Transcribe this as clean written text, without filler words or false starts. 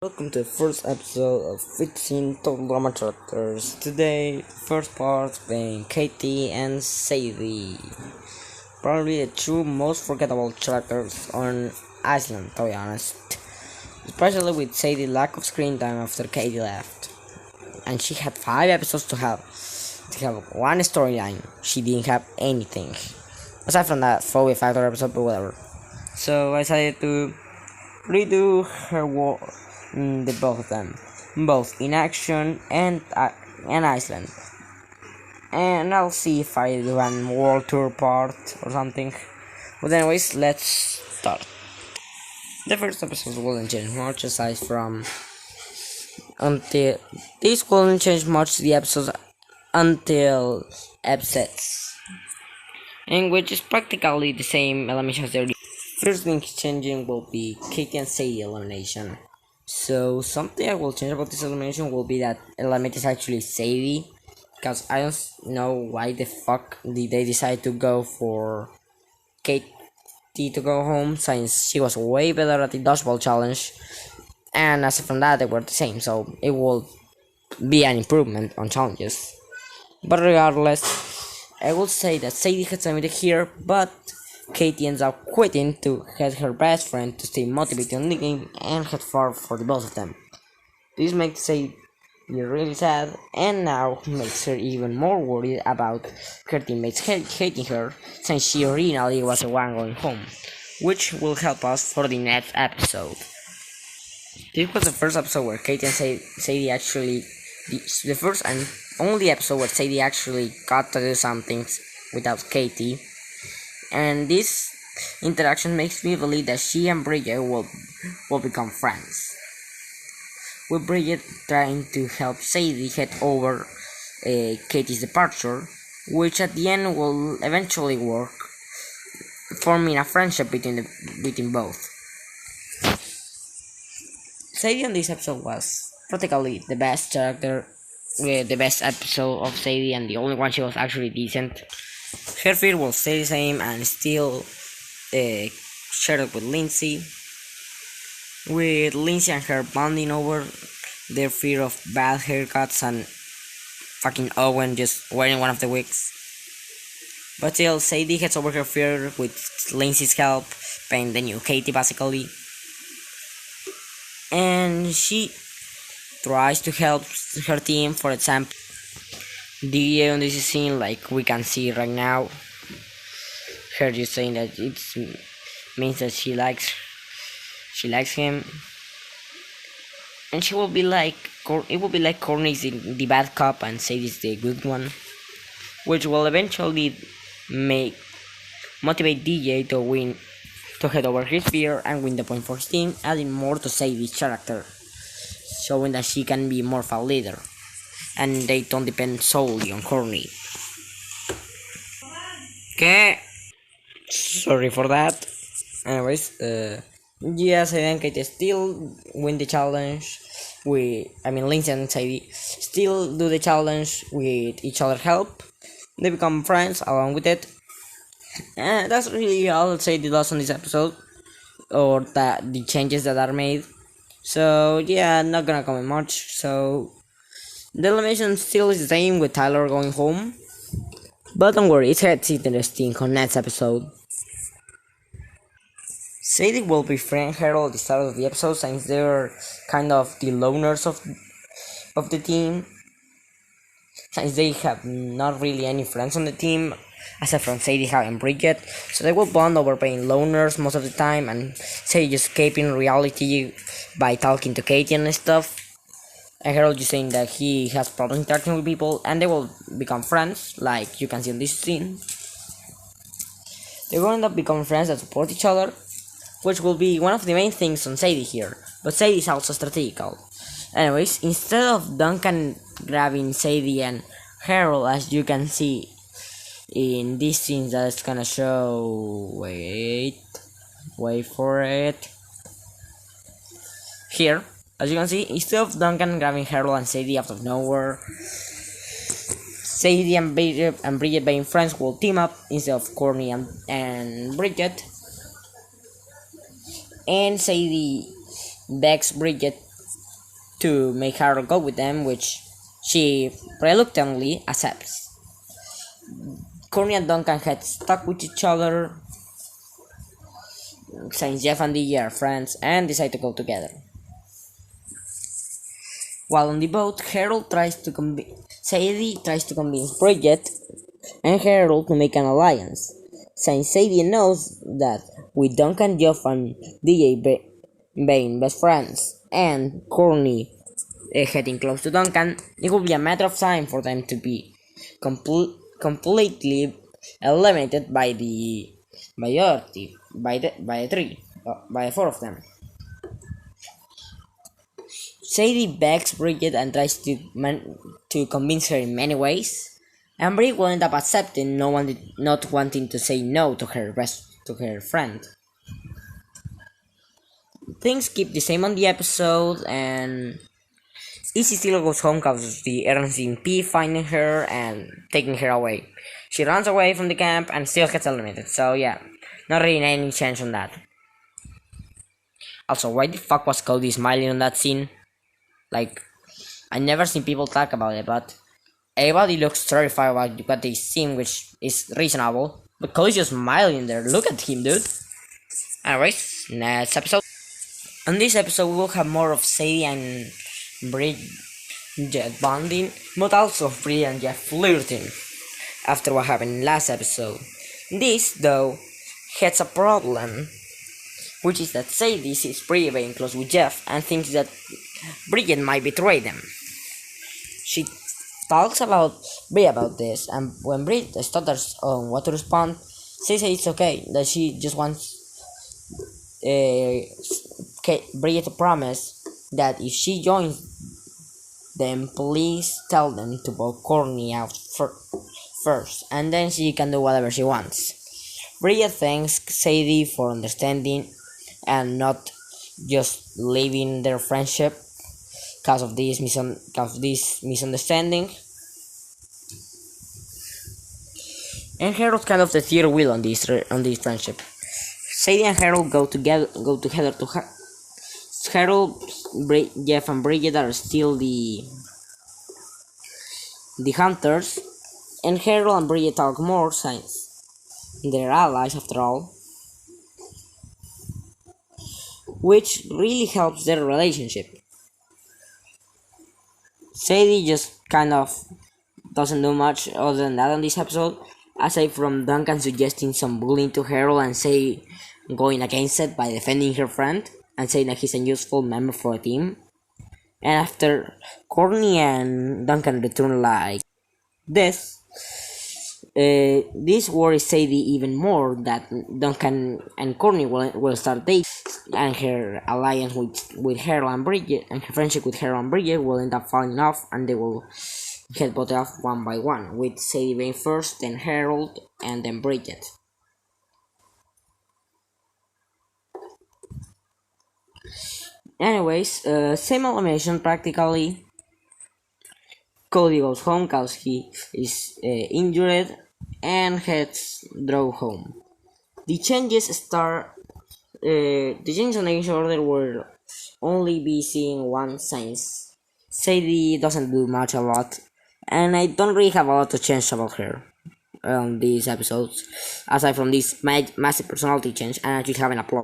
Welcome to the first episode of 15 Total Drama Chapters. Today, first part being Katie and Sadie. Probably the two most forgettable characters on Iceland, to be honest. Especially with Sadie's lack of screen time after Katie left. And she had 5 episodes to have one storyline. She didn't have anything. Aside from that, Phoebe Factor episode, but whatever. So I decided to redo her work. The both of them, both in action and Iceland. And I'll see if I do an world tour part or something. But anyways, let's start. The first episode wouldn't change much aside from until this wouldn't change much the episodes until episodes, in which is practically the same eliminations there. First thing changing will be Katie and Sadie elimination. So something I will change about this elimination will be that eliminate is actually Sadie, because I don't know why the fuck did they decide to go for Katie to go home, since she was way better at the dodgeball challenge, and aside from that they were the same, so it will be an improvement on challenges. But regardless, I will say that Sadie gets eliminated here, but Katie ends up quitting to get her best friend to stay motivated in the game and head far for the both of them. This makes Sadie really sad, and now makes her even more worried about her teammates hating her, since she originally was the one going home, which will help us for the next episode. This was the first episode where Katie and Sadie actually, the first and only episode where Sadie actually got to do something without Katie. And this interaction makes me believe that she and Bridget will become friends. With Bridget trying to help Sadie get over Katie's departure, which at the end will eventually work, forming a friendship between both. Sadie on this episode was practically the best character, the best episode of Sadie, and the only one she was actually decent. Her fear will stay the same and still shared with Lindsay. With Lindsay and her bonding over their fear of bad haircuts and fucking Owen just wearing one of the wigs. But still, Sadie gets over her fear with Lindsay's help, playing the new Katie basically. And she tries to help her team, for example. The on this scene, like we can see right now, her just saying that it means that she likes him, and she will be like, it will be like Courtney's the bad cop and Sadie's the good one, which will eventually motivate DJ to head over his fear and win the point for his team, adding more to Sadie's character, showing that she can be more of a leader and they don't depend solely on Courtney. Okay, sorry for that. Anyways, yes, I think Kate still win the challenge. Lindsay and Sadie still do the challenge with each other's help. They become friends along with it. And that's really all Sadie does on this episode, or that the changes that are made. So yeah, not gonna comment much. So the elimination still is the same with Tyler going home. But don't worry, it gets interesting on next episode. Sadie will befriend Harold at the start of the episode, since they're kind of the loners of the team. Since they have not really any friends on the team, aside from Sadie having Bridget. So they will bond over being loners most of the time, and Sadie just escaping reality by talking to Katie and stuff. And Harold just saying that he has problems interacting with people, and they will become friends, like you can see in this scene. They will end up becoming friends that support each other, which will be one of the main things on Sadie here, but Sadie is also strategical. Anyways, instead of Duncan grabbing Sadie and Harold, as you can see in this scene that's gonna show, wait for it, here. As you can see, instead of Duncan grabbing Harold and Sadie out of nowhere, Sadie and Bridget being friends will team up instead of Courtney and Bridget. And Sadie begs Bridget to make Harold go with them, which she reluctantly accepts. Courtney and Duncan had stuck with each other since Jeff and Dee are friends and decide to go together. While on the boat, Sadie tries to convince Bridget and Harold to make an alliance, since Sadie knows that with Duncan, Jeff, and DJ being best friends, and Courtney heading close to Duncan, it will be a matter of time for them to be completely eliminated by the by the four of them. Sadie begs Bridget and tries to convince her in many ways, and Bridget will end up accepting, not wanting to say no to her friend. Things keep the same on the episode, and Izzy still goes home because of the RNCMP finding her and taking her away. She runs away from the camp and still gets eliminated, so yeah, not really any change on that. Also, why the fuck was Cody smiling on that scene? Like, I never seen people talk about it, but everybody looks terrified about what they see, which is reasonable. But Cody's just smiling there. Look at him, dude. Anyways, next episode. On this episode, we will have more of Sadie and Bridget bonding, but also of Bridget and Jeff flirting after what happened in last episode. This, though, has a problem, which is that Sadie sees Bridget being close with Jeff and thinks that Bridget might betray them. She talks about Bridget about this, and when Bridget stutters on what to respond, she says it's okay, that she just wants Bridget to promise that if she joins them, please tell them to vote Courtney out first, and then she can do whatever she wants. Bridget thanks Sadie for understanding and not just leaving their friendship because of this misunderstanding. And Harold's kind of the third wheel on this friendship. Sadie and Harold go together to Harold, Jeff, and Bridget are still the hunters, and Harold and Bridget talk more since they're allies after all, which really helps their relationship. Sadie just kind of doesn't do much other than that on this episode, aside from Duncan suggesting some bullying to Harold and say going against it by defending her friend and saying that he's a useful member for a team. And after Courtney and Duncan return like this, this worries Sadie even more that Duncan and Courtney will start dating, and her alliance with Harold and Bridget and her friendship with Harold and Bridget will end up falling off, and they will get both off one by one, with Sadie being first, then Harold, and then Bridget. Anyways, same elimination practically. Cody goes home cause he is injured and heads drove home. The changes on the order will only be seen once since Sadie doesn't do much a lot, and I don't really have a lot to change about her on these episodes, aside from this massive personality change and actually having a plot.